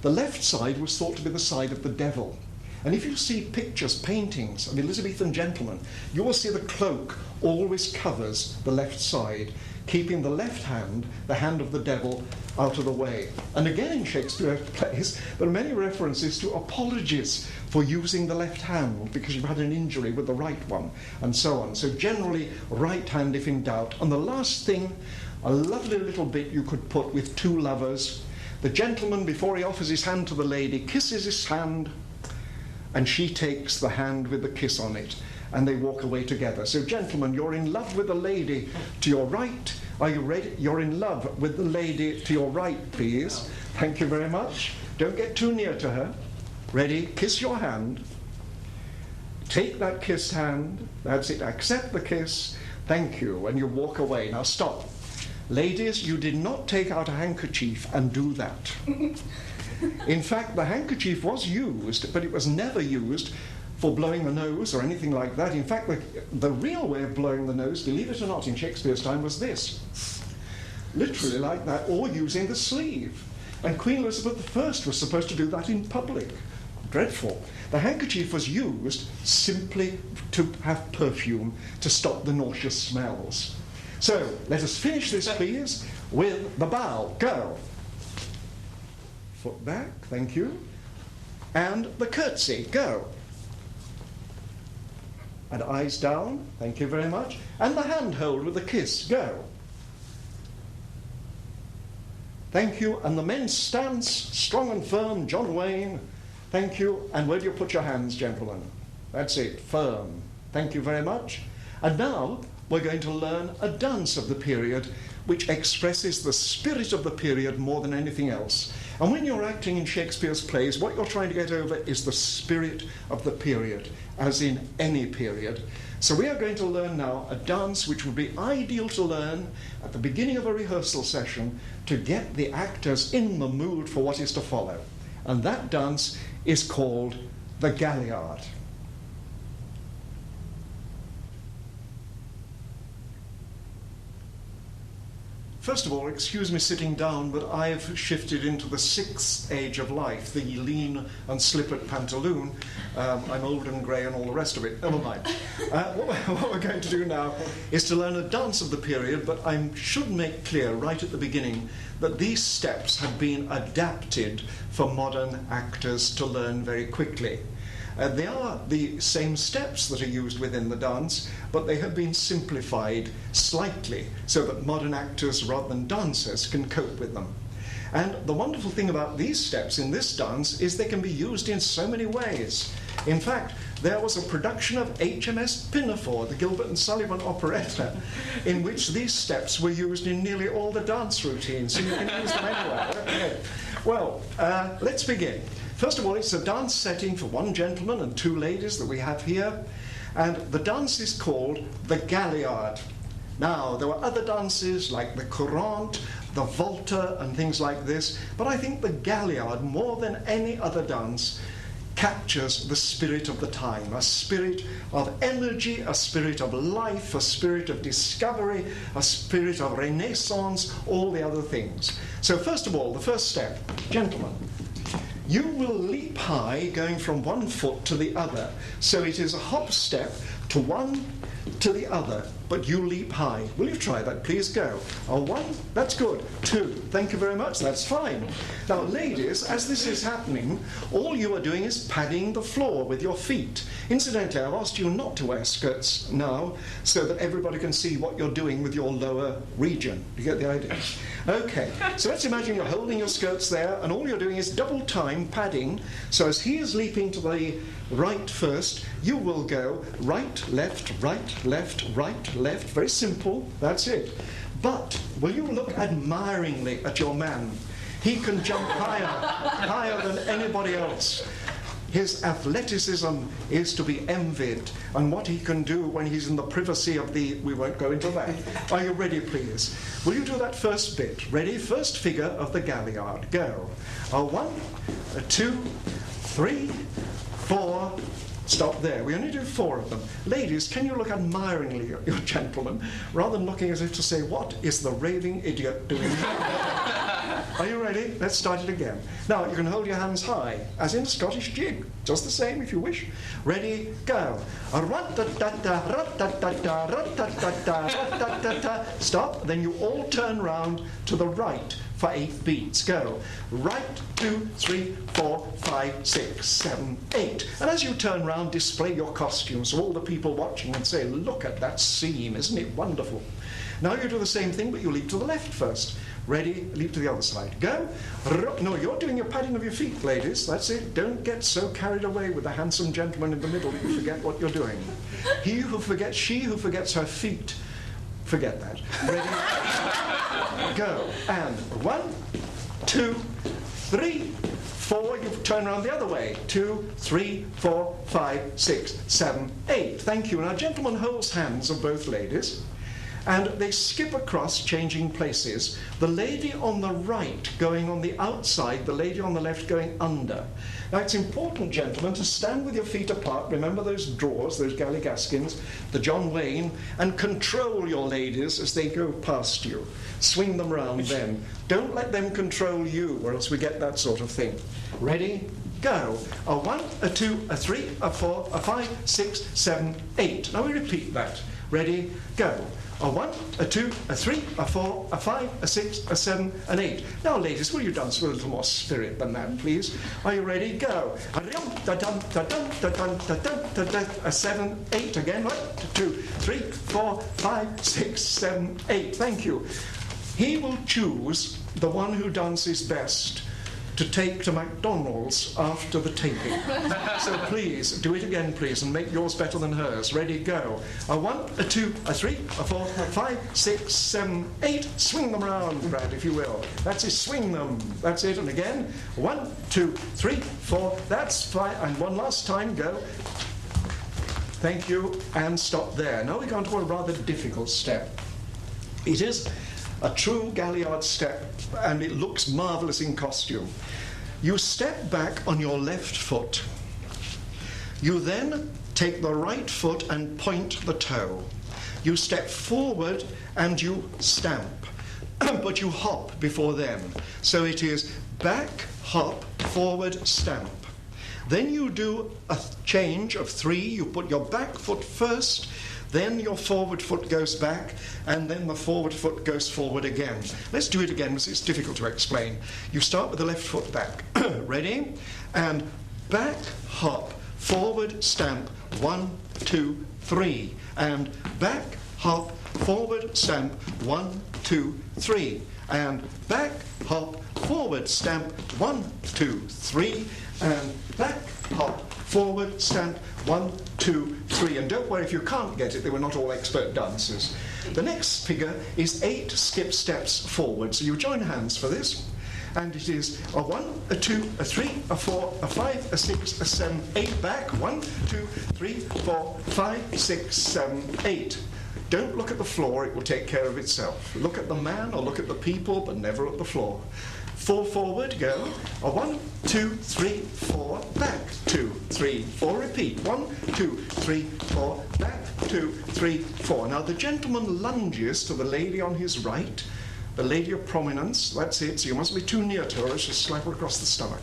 The left side was thought to be the side of the devil. And if you see pictures, paintings of Elizabethan gentlemen, you will see the cloak always covers the left side, keeping the left hand, the hand of the devil, out of the way. And again in Shakespeare's plays, there are many references to apologies for using the left hand because you've had an injury with the right one, and so on. So generally, right hand if in doubt. And the last thing, a lovely little bit you could put with two lovers. The gentleman, before he offers his hand to the lady, kisses his hand, and she takes the hand with the kiss on it, and they walk away together. So gentlemen, you're in love with the lady to your right. Are you ready? You're in love with the lady to your right, please. Thank you very much. Don't get too near to her. Ready? Kiss your hand. Take that kissed hand. That's it. Accept the kiss. Thank you. And you walk away. Now stop. Ladies, you did not take out a handkerchief and do that. In fact, the handkerchief was used, but it was never used for blowing the nose or anything like that. In fact, the real way of blowing the nose, believe it or not, in Shakespeare's time was this. Literally like that, or using the sleeve. And Queen Elizabeth I was supposed to do that in public. Dreadful. The handkerchief was used simply to have perfume, to stop the nauseous smells. So, let us finish this, please, with the bow. Go. Foot back, thank you. And the curtsy, go. And eyes down, thank you very much. And the handhold with the kiss, go. Thank you. And the men's stance, strong and firm, John Wayne, thank you. And where do you put your hands, gentlemen? That's it, firm. Thank you very much. And now we're going to learn a dance of the period which expresses the spirit of the period more than anything else. And when you're acting in Shakespeare's plays, what you're trying to get over is the spirit of the period, as in any period. So we are going to learn now a dance which would be ideal to learn at the beginning of a rehearsal session to get the actors in the mood for what is to follow. And that dance is called the Galliard. First of all, excuse me sitting down, but I've shifted into the sixth age of life, the lean and slippered pantaloon. I'm old and grey and all the rest of it. Never mind. What we're going to do now is to learn a dance of the period, but I should make clear right at the beginning that these steps have been adapted for modern actors to learn very quickly. They are the same steps that are used within the dance, but they have been simplified slightly so that modern actors rather than dancers can cope with them. And the wonderful thing about these steps in this dance is they can be used in so many ways. In fact, there was a production of HMS Pinafore, the Gilbert and Sullivan operetta, in which these steps were used in nearly all the dance routines, so you can use them anywhere. Okay. Well, let's begin. First of all, it's a dance setting for one gentleman and two ladies that we have here, and the dance is called the Galliard. Now, there were other dances like the Courante, the Volta, and things like this, but I think the Galliard, more than any other dance, captures the spirit of the time, a spirit of energy, a spirit of life, a spirit of discovery, a spirit of renaissance, all the other things. So first of all, the first step, gentlemen, you will leap high going from one foot to the other. So it is a hop step to one to the other, but you leap high. Will you try that? Please go. One, that's good. Two, thank you very much, that's fine. Now, ladies, as this is happening, all you are doing is padding the floor with your feet. Incidentally, I've asked you not to wear skirts now, so that everybody can see what you're doing with your lower region. You get the idea? Okay, so let's imagine you're holding your skirts there, and all you're doing is double time padding. So as he is leaping to the right first, you will go right, left, right, left, right, left. Very simple, that's it. But will you look admiringly at your man? He can jump higher than anybody else. His athleticism is to be envied, and what he can do when he's in the privacy of the... We won't go into that. Are you ready, please? Will you do that first bit? Ready? First figure of the Galliard. Go. 1, 2, 3, 4... Stop there. We only do 4 of them. Ladies, can you look admiringly at your gentleman, rather than looking as if to say, what is the raving idiot doing now? Are you ready? Let's start it again. Now, you can hold your hands high, as in a Scottish jig. Just the same, if you wish. Ready? Go. Stop. Then you all turn round to the right for 8 beats. Go. Right, 2, 3, 4, 5, 6, 7, 8. And as you turn round, display your costume so all the people watching can say, look at that seam, isn't it wonderful? Now you do the same thing, but you leap to the left first. Ready? Leap to the other side. Go. No, you're doing your padding of your feet, ladies. That's it. Don't get so carried away with the handsome gentleman in the middle that you forget what you're doing. She who forgets her feet, forget that. Ready? Go. And 1, 2, 3, 4. You turn around the other way. 2, 3, 4, 5, 6, 7, 8. Thank you. Now, gentleman holds hands of both ladies, and they skip across, changing places. The lady on the right going on the outside, the lady on the left going under. Now, it's important, gentlemen, to stand with your feet apart. Remember those drawers, those galligaskins, the John Wayne, and control your ladies as they go past you. Swing them round then. Don't let them control you, or else we get that sort of thing. Ready? Go. 1, 2, 3, 4, 5, 6, 7, 8. Now we repeat that. Ready? Go. 1, 2, 3, 4, 5, 6, 7, and 8. Now, ladies, will you dance with a little more spirit than that, please? Are you ready? Go. 7, 8 again. 1, 2, 3, 4, 5, 6, 7, 8. Thank you. He will choose the one who dances best to take to McDonald's after the taping. So please, do it again, please, and make yours better than hers. Ready, go. 1, 2, 3, 4, 5, 6, 7, 8. Swing them round, Brad, if you will. That's it, swing them. That's it, and again. 1, 2, 3, 4. That's fine. And one last time, go. Thank you, and stop there. Now we go on to a rather difficult step. It is a true Galliard step, and it looks marvellous in costume. You step back on your left foot. You then take the right foot and point the toe. You step forward and you stamp, but you hop before them. So it is back, hop, forward, stamp. Then you do a change of 3. You put your back foot first, then your forward foot goes back, and then the forward foot goes forward again. Let's do it again because it's difficult to explain. You start with the left foot back. Ready? And back, hop, forward, stamp, 1, 2, 3. And back, hop, forward, stamp, 1, 2, 3. And back, hop, forward, stamp, 1, 2, 3. And back, hop, forward, stamp, 1, 2, 3. And don't worry if you can't get it, they were not all expert dancers. The next figure is 8 skip steps forward. So you join hands for this. And it is a 1, a 2, a 3, a 4, a 5, a 6, a 7, 8 back. 1, 2, 3, 4, 5, 6, 7, 8. Don't look at the floor, it will take care of itself. Look at the man or look at the people, but never at the floor. 4 forward, go. A 1, 2, 3, 4, back. 2, 3, 4, repeat. 1, 2, 3, 4, back. 2, 3, 4. Now the gentleman lunges to the lady on his right, the lady of prominence, that's it, so you mustn't be too near to her, or she'll slap her across the stomach.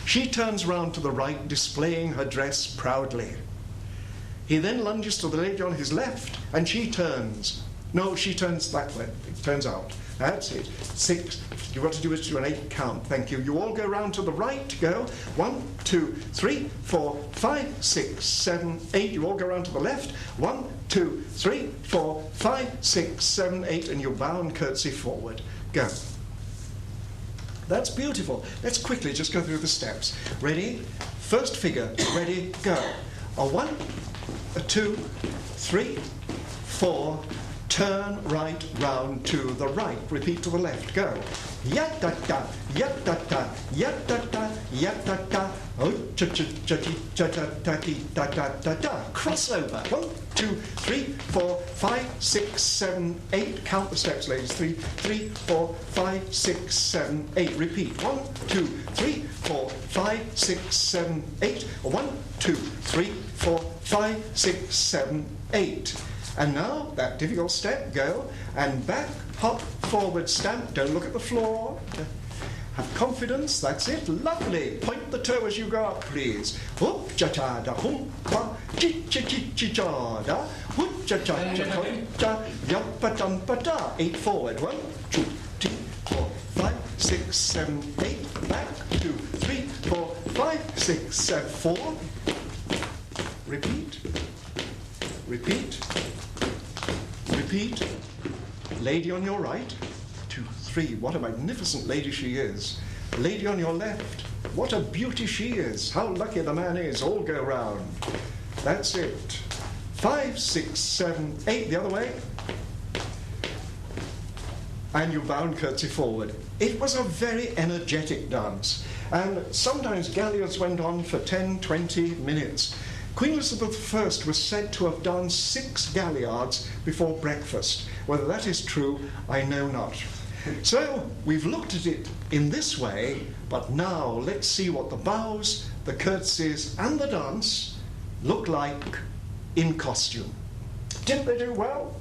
She turns round to the right, displaying her dress proudly. He then lunges to the lady on his left, and she turns. No, she turns that way. It turns out. That's it. 6. You've got to do it to an 8 count. Thank you. You all go round to the right. Go. 1, 2, 3, 4, 5, 6, 7, 8. You all go round to the left. 1, 2, 3, 4, 5, 6, 7, 8. And you bow and curtsy forward. Go. That's beautiful. Let's quickly just go through the steps. Ready? First figure. Ready? Go. A 1, a 2, 3, 4. Turn right round to the right. Repeat to the left. Go. Ya-da-da, ya-da-da, ya-da-da, ya-da-da. Oh, cha-cha-cha-cha-cha-cha-cha-cha-cha. Crossover. 1, 2, 3, 4, 5, 6, 7, 8. Count the steps, ladies. 3, 3, 4, 5, 6, 7, 8. Repeat. 1, 2, 3, 4, 5, 6, 7, 8. 1, 2, 3, 4, 5, 6, 7, 8. And now, that difficult step, go, and back, hop, forward, stamp, don't look at the floor. Have confidence, that's it, lovely. Point the toe as you go up, please. Hoop, cha-cha-da, hoop, pa, chi-chi-chi-chi-cha-da, hoop, cha-cha-cha, cha, yap-pa-dum-pa-da. 8 forward, 1, 2, 3, 4, 5, 6, 7, 8, back, 2, 3, 4, 5, 6, 7, 4. Repeat, repeat. Repeat. Lady on your right. 2, 3. What a magnificent lady she is. Lady on your left. What a beauty she is. How lucky the man is. All go round. That's it. 5, 6, 7, 8. The other way. And you bow and curtsy forward. It was a very energetic dance. And sometimes galliards went on for 10, 20 minutes. Queen Elizabeth I was said to have done 6 galliards before breakfast. Whether that is true, I know not. So, we've looked at it in this way, but now let's see what the bows, the curtsies, and the dance look like in costume. Didn't they do well?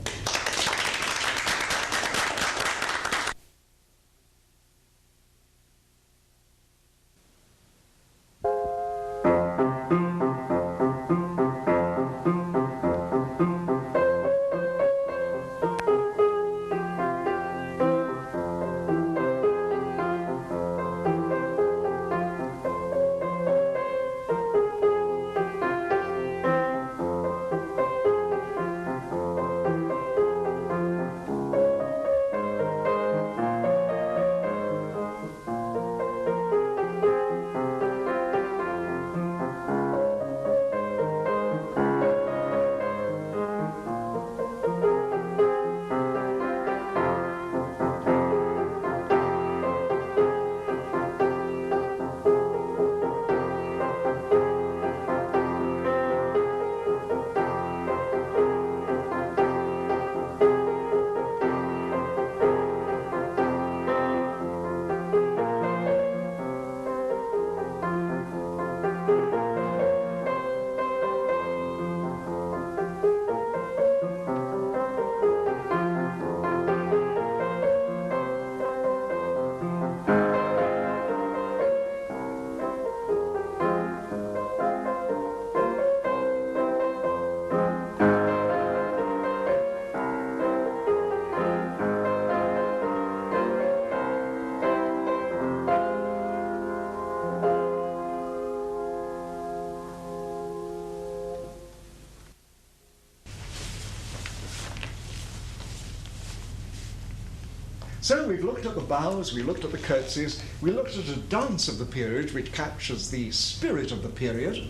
So we've looked at the bows, we looked at the curtsies, we looked at a dance of the period which captures the spirit of the period,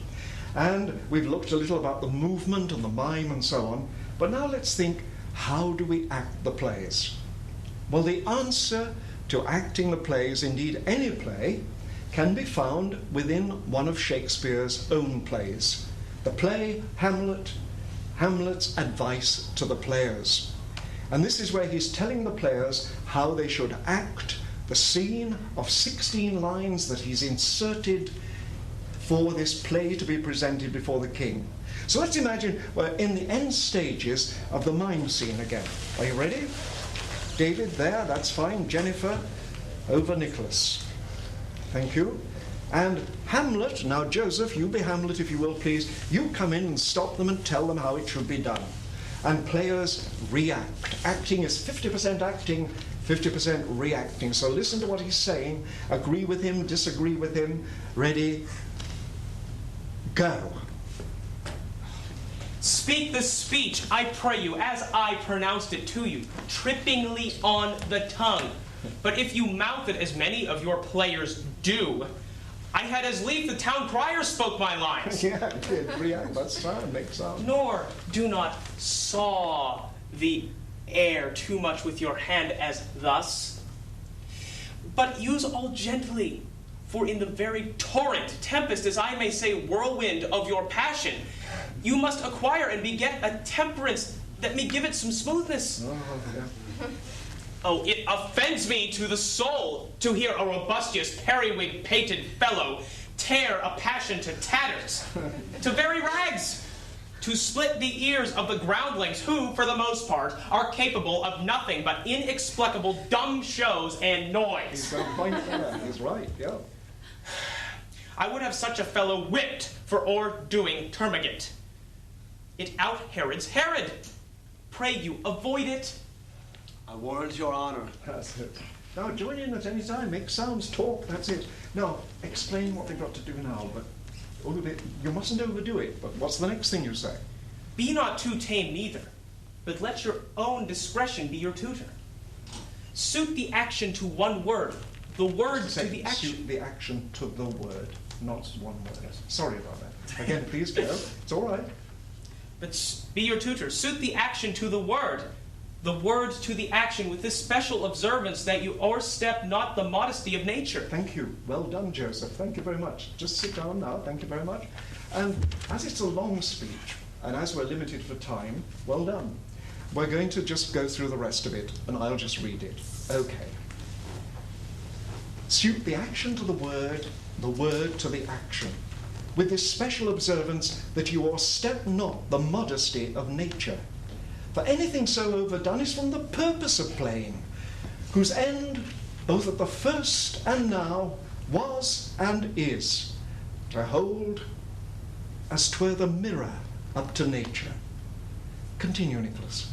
and we've looked a little about the movement and the mime and so on. But now let's think, how do we act the plays? Well, the answer to acting the plays, indeed any play, can be found within one of Shakespeare's own plays. The play Hamlet, Hamlet's advice to the players. And this is where he's telling the players how they should act the scene of 16 lines that he's inserted for this play to be presented before the king. So let's imagine we're in the end stages of the mime scene again. Are you ready? David, there, that's fine. Jennifer, over Nicholas. Thank you. And Hamlet, now Joseph, you be Hamlet if you will, please. You come in and stop them and tell them how it should be done. And players react. Acting is 50% acting, 50% reacting. So listen to what he's saying. Agree with him, disagree with him. Ready? Go. Speak the speech, I pray you, as I pronounced it to you, trippingly on the tongue. But if you mouth it as many of your players do, I had as lief the town crier spoke my lines. Yeah, good. React. That's sound. Make sound. Nor do not saw the air too much with your hand as thus, but use all gently. For in the very torrent, tempest, as I may say, whirlwind of your passion, you must acquire and beget a temperance that may give it some smoothness. Oh, yeah. Oh, it offends me to the soul to hear a robustious, periwig-pated fellow tear a passion to tatters, to very rags, to split the ears of the groundlings who, for the most part, are capable of nothing but inexplicable dumb shows and noise. He's got a point there. He's right, yeah. I would have such a fellow whipped for o'erdoing termagant. It out Herod's Herod. Pray you, avoid it. I warrant your honor. That's it. Now join in at any time. Make sounds, talk, that's it. Now, explain what they've got to do now, but you mustn't overdo it. But what's the next thing you say? Be not too tame neither, but let your own discretion be your tutor. Suit the action to one word, the word to the action. Suit the action to the word, not one word. Sorry about that. Again, please go. It's all right. But be your tutor. Suit the action to the word to the action, with this special observance that you o'erstep not the modesty of nature. Thank you. Well done, Joseph. Thank you very much. Just sit down now. Thank you very much. And as it's a long speech, and as we're limited for time, well done. We're going to just go through the rest of it, and I'll just read it. Okay. Suit the action to the word to the action, with this special observance that you o'erstep not the modesty of nature. For anything so overdone is from the purpose of playing, whose end, both at the first and now, was and is, to hold as 'twere the mirror up to nature. Continue, Nicholas.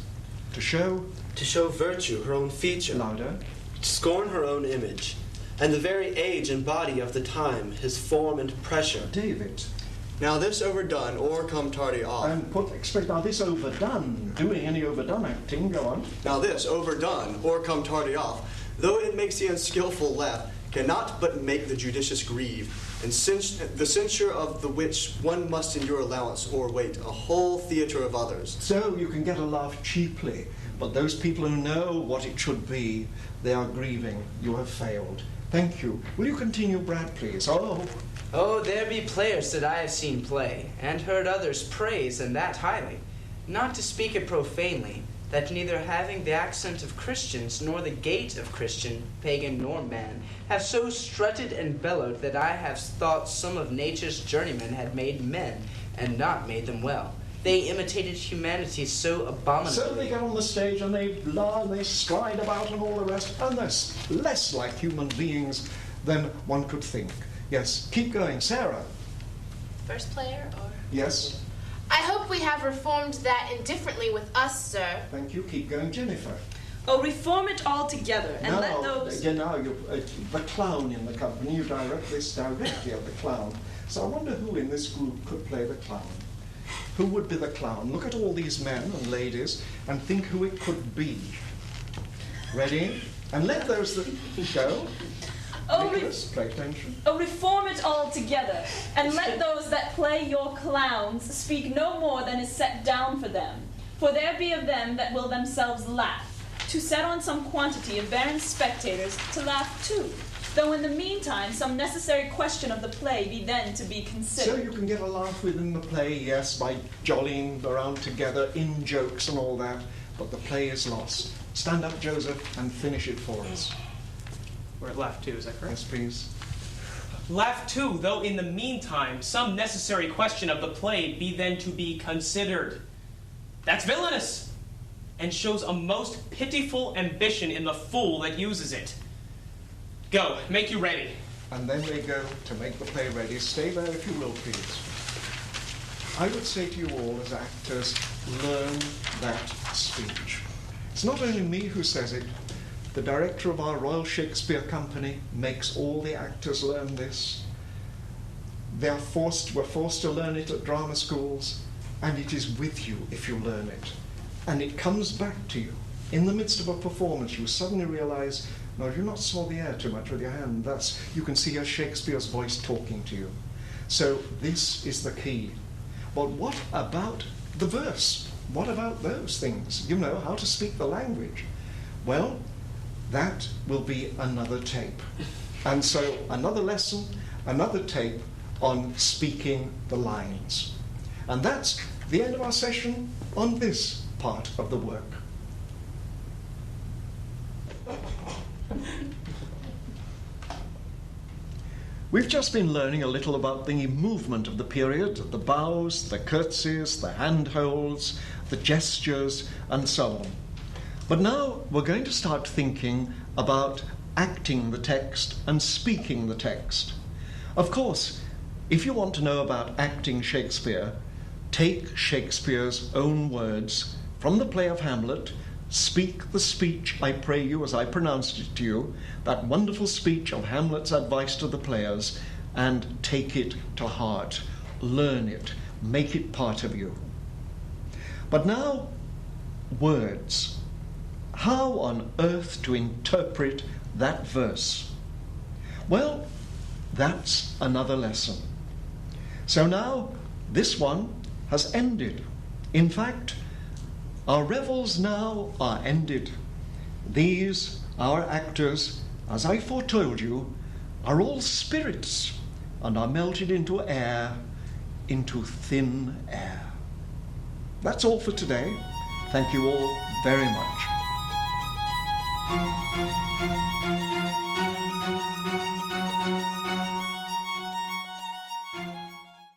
To show virtue, her own feature. Louder. To scorn her own image, and the very age and body of the time, his form and pressure. David. Now this overdone, o'ercome tardy off. And now this overdone, doing any overdone acting, go on. Now this overdone, o'ercome tardy off, though it makes the unskillful laugh, cannot but make the judicious grieve, and the censure of the which one must in your allowance o'erweight a whole theatre of others. So you can get a laugh cheaply, but those people who know what it should be, they are grieving. You have failed. Thank you. Will you continue, Brad, please? Oh, there be players that I have seen play, and heard others praise, and that highly. Not to speak it profanely, that neither having the accent of Christians, nor the gait of Christian, pagan, nor man, have so strutted and bellowed that I have thought some of nature's journeymen had made men, and not made them well. They imitated humanity so abominably. So they get on the stage and they blah and they stride about and all the rest, and they're less like human beings than one could think. Yes, keep going. Sarah. First player, or? Yes. I hope we have reformed that indifferently with us, sir. Thank you. Keep going, Jennifer. Oh, reform it altogether and let those... Now, you're the clown in the company. You direct this directly at the clown. So I wonder who in this group could play the clown. Who would be the clown? Look at all these men and ladies and think who it could be. Ready? And let those that go. Oh, Nicholas, pay attention. Oh, reform it all together, and let those that play your clowns speak no more than is set down for them. For there be of them that will themselves laugh, to set on some quantity of barren spectators to laugh too, though in the meantime some necessary question of the play be then to be So considered. you can get a laugh within the play, yes, by jollying around together, in jokes and all that, but the play is lost. Stand up, Joseph, and finish it for us. We're at laugh 2, is that correct? Yes, please. Laugh 2, though in the meantime some necessary question of the play be then to be considered. That's villainous, and shows a most pitiful ambition in the fool that uses it. Go, make you ready. And then they go to make the play ready. Stay there if you will, please. I would say to you all as actors, learn that speech. It's not only me who says it. The director of our Royal Shakespeare Company makes all the actors learn this. We're forced to learn it at drama schools, and it is with you if you learn it. And it comes back to you. In the midst of a performance, you suddenly realize, no, you not saw the air too much with your hand. Thus, you can see Shakespeare's voice talking to you. So this is the key. But what about the verse? What about those things? You know, how to speak the language. Well, that will be another tape. And so another lesson, another tape on speaking the lines. And that's the end of our session on this part of the work. We've just been learning a little about the movement of the period, the bows, the curtsies, the handholds, the gestures, and so on. But now we're going to start thinking about acting the text and speaking the text. Of course, if you want to know about acting Shakespeare, take Shakespeare's own words from the play of Hamlet. Speak the speech, I pray you, as I pronounced it to you, that wonderful speech of Hamlet's advice to the players, and take it to heart. Learn it. Make it part of you. But now, words. How on earth to interpret that verse? Well, that's another lesson. So now, this one has ended. In fact, our revels now are ended. These, our actors, as I foretold you, are all spirits and are melted into air, into thin air. That's all for today. Thank you all very much.